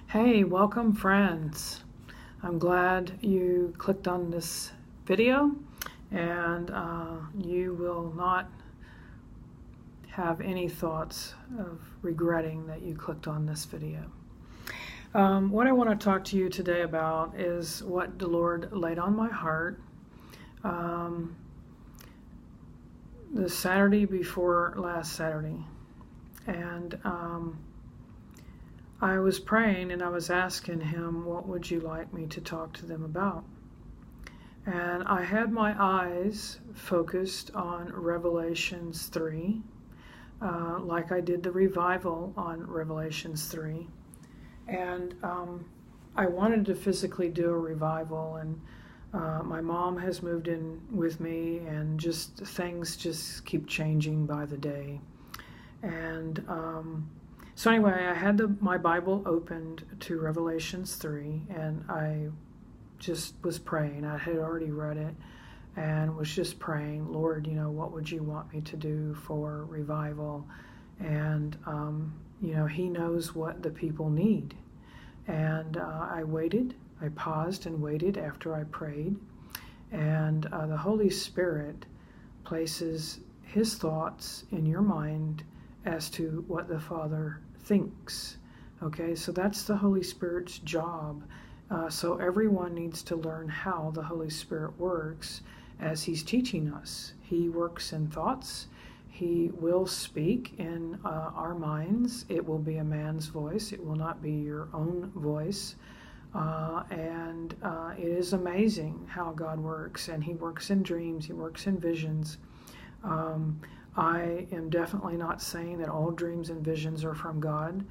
Hey, welcome friends. I'm glad you clicked on this video and you will not have any thoughts of regretting that you clicked on this video. What I want to talk to you today about is what the Lord laid on my heart the Saturday before last Saturday. And I was praying and I was asking him, what would you like me to talk to them about? And I had my eyes focused on Revelations 3, like I did the revival on Revelations 3. And I wanted to physically do a revival, and my mom has moved in with me, and just things just keep changing by the day. And so anyway, I had my Bible opened to Revelations 3, and I just was praying. I had already read it and was just praying, Lord, what would you want me to do for revival? And, he knows what the people need. And I waited. I paused and waited after I prayed. And the Holy Spirit places his thoughts in your mind as to what the Father thinks. Okay, so that's the Holy Spirit's job. So everyone needs to learn how the Holy Spirit works as he's teaching us. He works in thoughts. He will speak in our minds. It will be a man's voice. It will not be your own voice. And it is amazing how God works. And he works in dreams. He works in visions. I am definitely not saying that all dreams and visions are from God.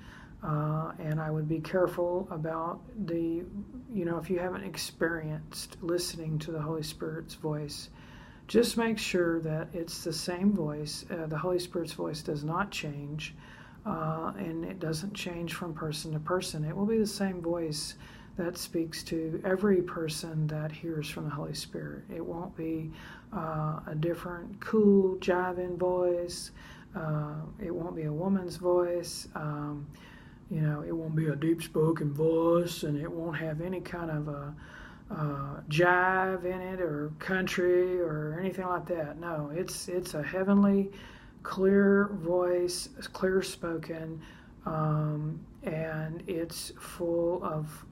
And I would be careful about if you haven't experienced listening to the Holy Spirit's voice, just make sure that it's the same voice. The Holy Spirit's voice does not change, and it doesn't change from person to person. It will be the same voice that speaks to every person that hears from the Holy Spirit. It won't be a different, cool, jiving voice. It won't be a woman's voice. It won't be a deep-spoken voice, and it won't have any kind of a jive in it or country or anything like that. No, it's a heavenly, clear voice, clear-spoken, and it's full of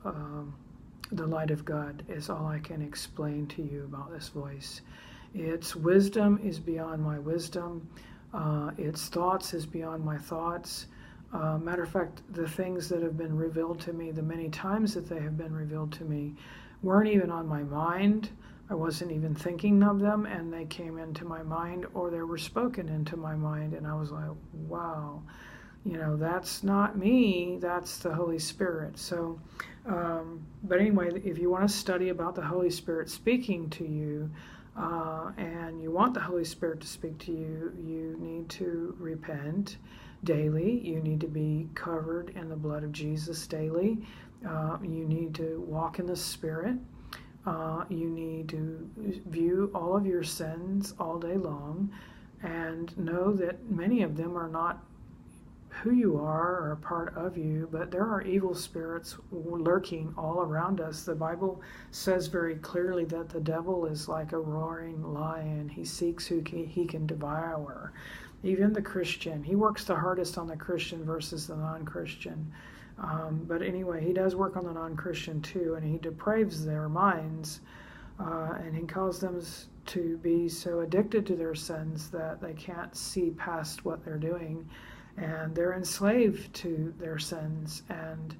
the light of God is all I can explain to you about this voice. Its wisdom is beyond my wisdom. Its thoughts is beyond my thoughts. Matter of fact, the things that have been revealed to me, the many times that they have been revealed to me, weren't even on my mind. I wasn't even thinking of them, and they came into my mind, or they were spoken into my mind, and I was like, wow, that's not me, that's the Holy Spirit. So, but anyway, if you want to study about the Holy Spirit speaking to you, and you want the Holy Spirit to speak to you, you need to repent daily. You need to be covered in the blood of Jesus daily. You need to walk in the Spirit. You need to view all of your sins all day long and know that many of them are not who you are or a part of you, but there are evil spirits lurking all around us. The Bible says very clearly that the devil is like a roaring lion. He seeks who he can devour. Even the Christian, he works the hardest on the Christian versus the non-Christian. But anyway, he does work on the non-Christian too, and he depraves their minds, and he causes them to be so addicted to their sins that they can't see past what they're doing, and they're enslaved to their sins. And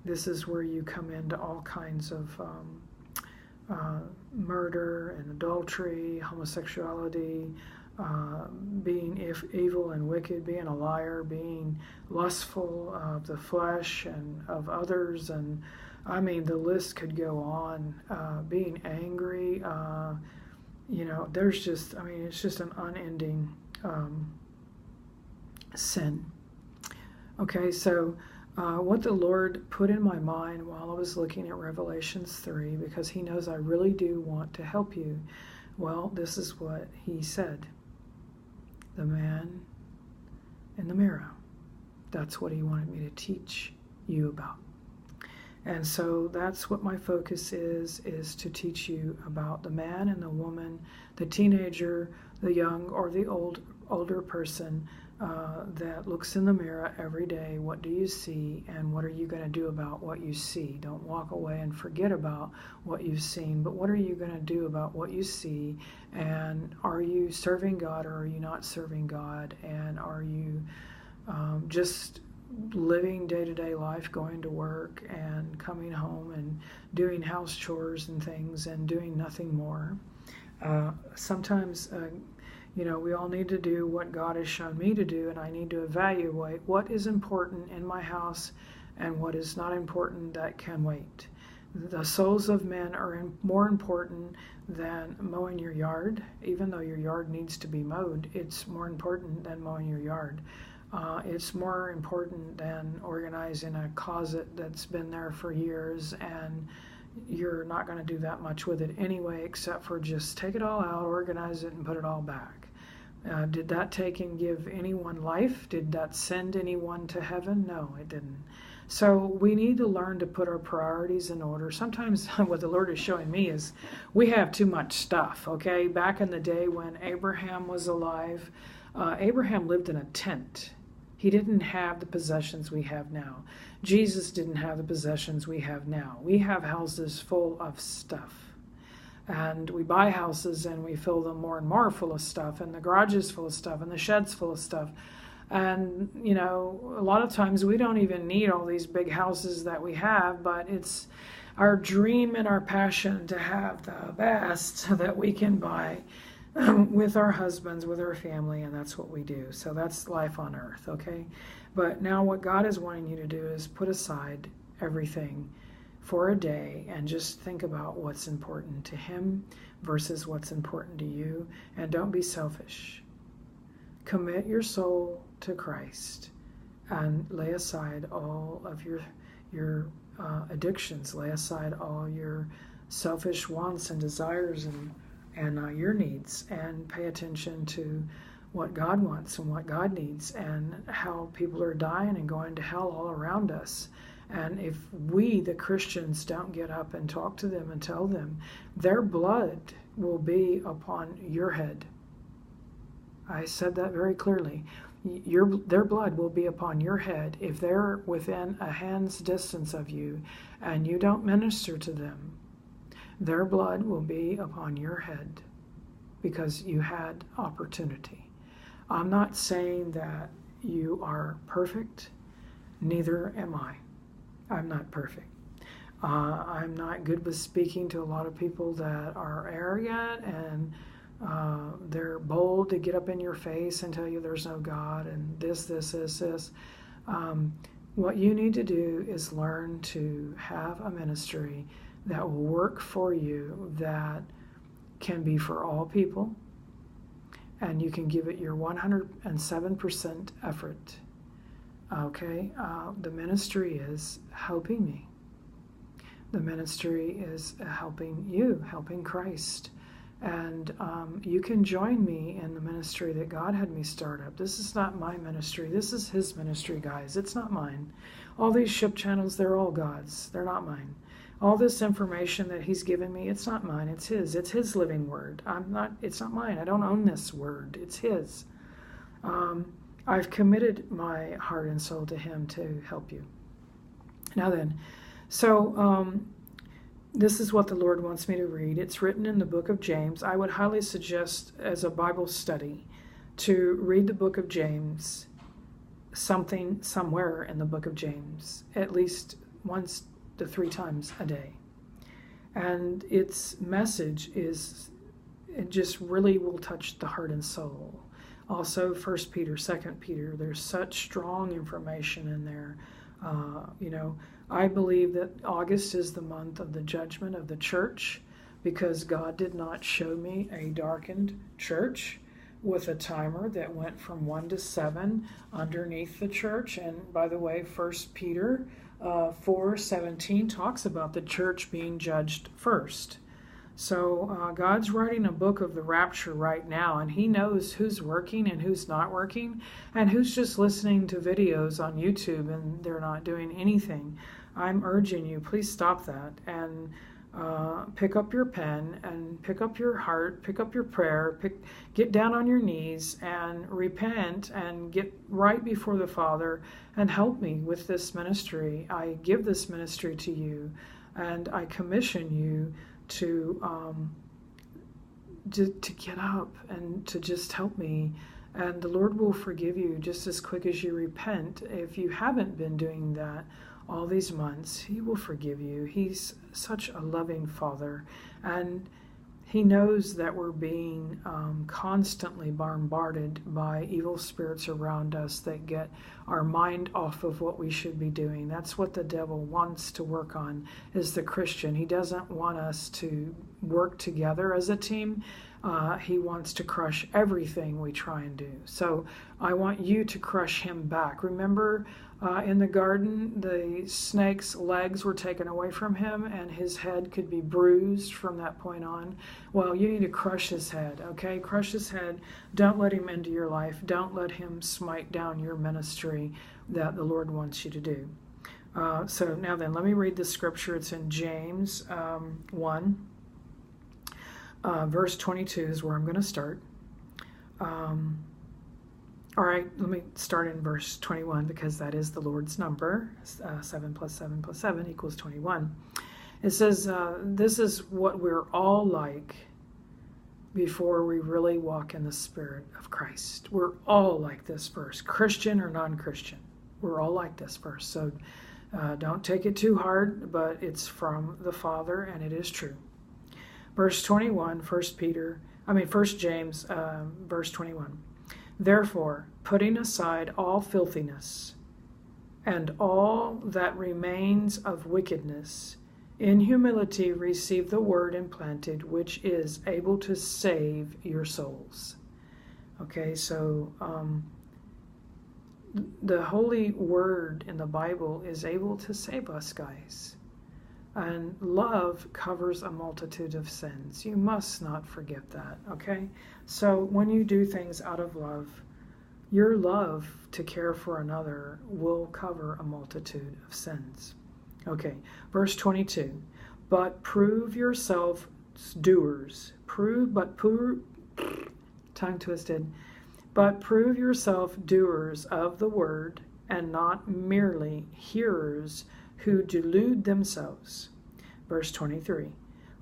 this is where you come into all kinds of murder and adultery, homosexuality, being evil and wicked, being a liar, being lustful of the flesh and of others, and I mean the list could go on. Being angry, there's just, it's just an unending sin. Okay, so what the Lord put in my mind while I was looking at Revelations 3, because he knows I really do want to help you, well, this is what he said. The man in the mirror. That's what he wanted me to teach you about. And so that's what my focus is to teach you about the man and the woman, the teenager, the young or the older person that looks in the mirror every day. What do you see, and what are you going to do about what you see? Don't walk away and forget about what you've seen, but what are you going to do about what you see? And are you serving God, or are you not serving God? And are you just living day-to-day life, going to work and coming home and doing house chores and things and doing nothing more? Sometimes we all need to do what God has shown me to do, and I need to evaluate what is important in my house and what is not important that can wait. The souls of men are more important than mowing your yard. Even though your yard needs to be mowed, it's more important than mowing your yard. It's more important than organizing a closet that's been there for years and you're not going to do that much with it anyway, except for just take it all out, organize it, and put it all back. Did that take and give anyone life? Did that send anyone to heaven? No, it didn't. So we need to learn to put our priorities in order. Sometimes what the Lord is showing me is we have too much stuff, okay? Back in the day when Abraham was alive, Abraham lived in a tent. He didn't have the possessions we have now. Jesus didn't have the possessions we have now. We have houses full of stuff. And we buy houses and we fill them more and more full of stuff, and the garage is full of stuff, and the shed's full of stuff. And, a lot of times we don't even need all these big houses that we have, but it's our dream and our passion to have the best that we can buy with our husbands, with our family, and that's what we do. So that's life on earth, okay? But now what God is wanting you to do is put aside everything for a day and just think about what's important to Him versus what's important to you, and don't be selfish. Commit your soul to Christ and lay aside all of your addictions, lay aside all your selfish wants and desires and your needs, and pay attention to what God wants and what God needs, and how people are dying and going to hell all around us. And if we, the Christians, don't get up and talk to them and tell them, their blood will be upon your head. I said that very clearly. Their blood will be upon your head if they're within a hand's distance of you and you don't minister to them. Their blood will be upon your head because you had opportunity. I'm not saying that you are perfect. Neither am I. I'm not perfect. I'm not good with speaking to a lot of people that are arrogant and they're bold to get up in your face and tell you there's no God and this. What you need to do is learn to have a ministry that will work for you, that can be for all people, and you can give it your 107% effort. Okay? The ministry is helping me. The ministry is helping you, helping Christ. And you can join me in the ministry that God had me start up. This is not my ministry. This is His ministry, guys. It's not mine. All these ship channels, they're all God's. They're not mine. All this information that He's given me, it's not mine. It's His. It's His living word. It's not mine. I don't own this word. It's His. I've committed my heart and soul to Him to help you. Now then, so this is what the Lord wants me to read. It's written in the book of James. I would highly suggest as a Bible study to read the book of James, somewhere in the book of James, at least once to 3 times a day. And its message it just really will touch the heart and soul. Also, 1 Peter, 2 Peter, there's such strong information in there. I believe that August is the month of the judgment of the church, because God did not show me a darkened church with a timer that went from 1 to 7 underneath the church. And by the way, 1 Peter 4:17 talks about the church being judged first. So God's writing a book of the rapture right now, and he knows who's working and who's not working, and who's just listening to videos on YouTube and they're not doing anything. I'm urging you, please stop that and pick up your pen and pick up your heart, pick up your prayer, get down on your knees and repent and get right before the Father and help me with this ministry. I give this ministry to you, and I commission you to get up and to just help me, and the Lord will forgive you just as quick as you repent. If you haven't been doing that all these months, he will forgive you. He's such a loving Father, and he knows that we're being constantly bombarded by evil spirits around us that get our mind off of what we should be doing. That's what the devil wants to work on, is the Christian. He doesn't want us to work together as a team. He wants to crush everything we try and do. So I want you to crush him back. Remember, in the garden, the snake's legs were taken away from him and his head could be bruised from that point on. Well, you need to crush his head, okay? Crush his head. Don't let him into your life. Don't let him smite down your ministry that the Lord wants you to do. So now then, let me read the scripture. It's in James 1. Verse 22 is where I'm going to start. All right, let me start in verse 21 because that is the Lord's number. 7 plus 7 plus 7 equals 21. It says, this is what we're all like before we really walk in the Spirit of Christ. We're all like this verse, Christian or non-Christian. We're all like this verse. So don't take it too hard, but it's from the Father and it is true. Verse 21, 1 James, verse 21. Therefore, putting aside all filthiness and all that remains of wickedness, in humility receive the word implanted, which is able to save your souls. Okay, so the holy word in the Bible is able to save us, guys. And love covers a multitude of sins. You must not forget that, okay? So when you do things out of love, your love to care for another will cover a multitude of sins. Okay, verse 22. But prove yourselves doers. Tongue twisted. But prove yourself doers of the word and not merely hearers who delude themselves. Verse 23,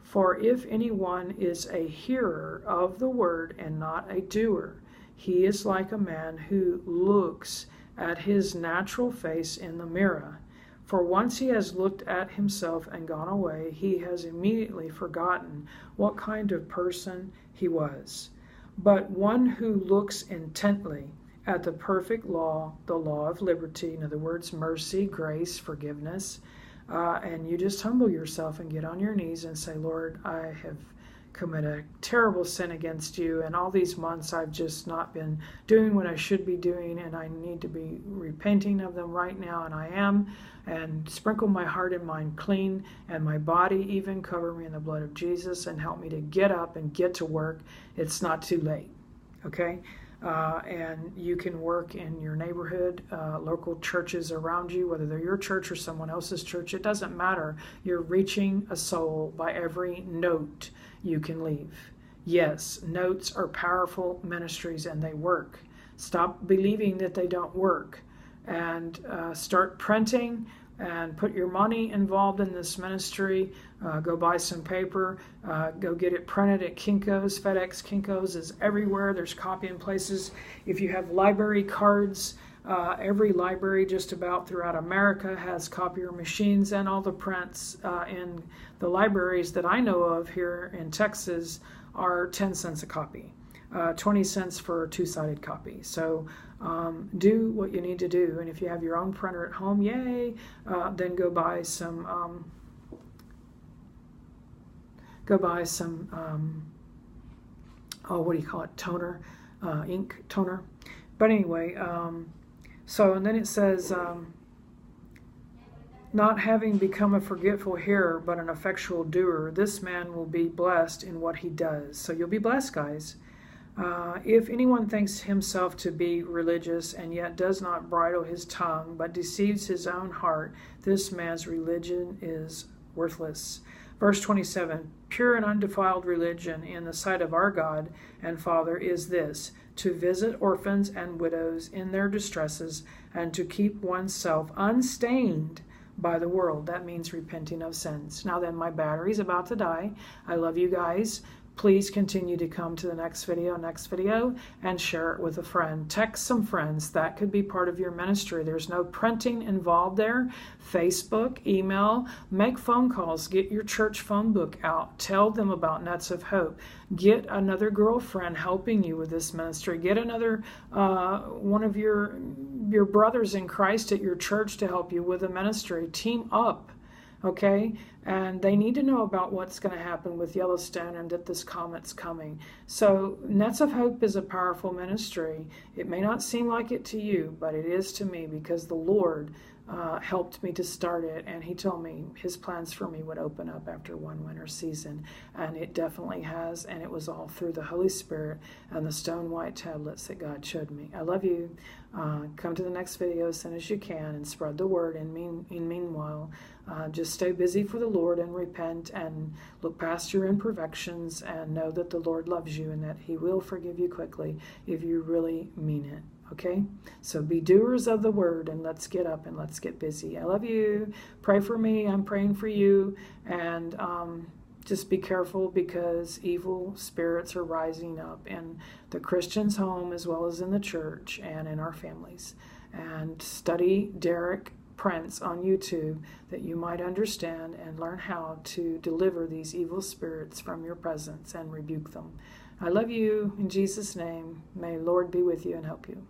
for if anyone is a hearer of the word and not a doer, he is like a man who looks at his natural face in the mirror. For once he has looked at himself and gone away, he has immediately forgotten what kind of person he was. But one who looks intently at the perfect law, the law of liberty, in other words, mercy, grace, forgiveness, and you just humble yourself and get on your knees and say, Lord, I have committed a terrible sin against you, and all these months I've just not been doing what I should be doing, and I need to be repenting of them right now, and I am, and sprinkle my heart and mind clean, and my body even, cover me in the blood of Jesus, and help me to get up and get to work. It's not too late, okay? And you can work in your neighborhood, local churches around you, whether they're your church or someone else's church. It doesn't matter. You're reaching a soul by every note you can leave. Yes, notes are powerful ministries and they work. Stop believing that they don't work and start printing and put your money involved in this ministry. Go buy some paper. Go get it printed at Kinko's. FedEx Kinko's is everywhere. There's copying places. If you have library cards, every library just about throughout America has copier machines, and all the prints in the libraries that I know of here in Texas are 10 cents a copy. 20 cents for a two-sided copy. So do what you need to do. And if you have your own printer at home, yay, then go buy some toner, ink toner. But anyway, so and then it says, not having become a forgetful hearer, but an effectual doer, this man will be blessed in what he does. So you'll be blessed, guys. If anyone thinks himself to be religious and yet does not bridle his tongue, but deceives his own heart, this man's religion is worthless. Verse 27, pure and undefiled religion in the sight of our God and Father is this, to visit orphans and widows in their distresses and to keep oneself unstained by the world. That means repenting of sins. Now then, my battery's about to die. I love you guys. Please continue to come to the next video, and share it with a friend. Text some friends. That could be part of your ministry. There's no printing involved there. Facebook, email, make phone calls. Get your church phone book out. Tell them about Nets of Hope. Get another girlfriend helping you with this ministry. Get another one of your brothers in Christ at your church to help you with the ministry. Team up. Okay, and they need to know about what's going to happen with Yellowstone and that this comet's coming. So Nets of Hope is a powerful ministry. It may not seem like it to you, but it is to me, because the Lord helped me to start it, and he told me his plans for me would open up after one winter season, and it definitely has, and it was all through the Holy Spirit and the stone white tablets that God showed me. I love you. Come to the next video as soon as you can and spread the word. And meanwhile, just stay busy for the Lord and repent and look past your imperfections and know that the Lord loves you and that he will forgive you quickly if you really mean it. Okay? So be doers of the word, and let's get up and let's get busy. I love you. Pray for me. I'm praying for you. And just be careful, because evil spirits are rising up in the Christian's home as well as in the church and in our families. And study Derek Prince on YouTube, that you might understand and learn how to deliver these evil spirits from your presence and rebuke them. I love you in Jesus' name. May the Lord be with you and help you.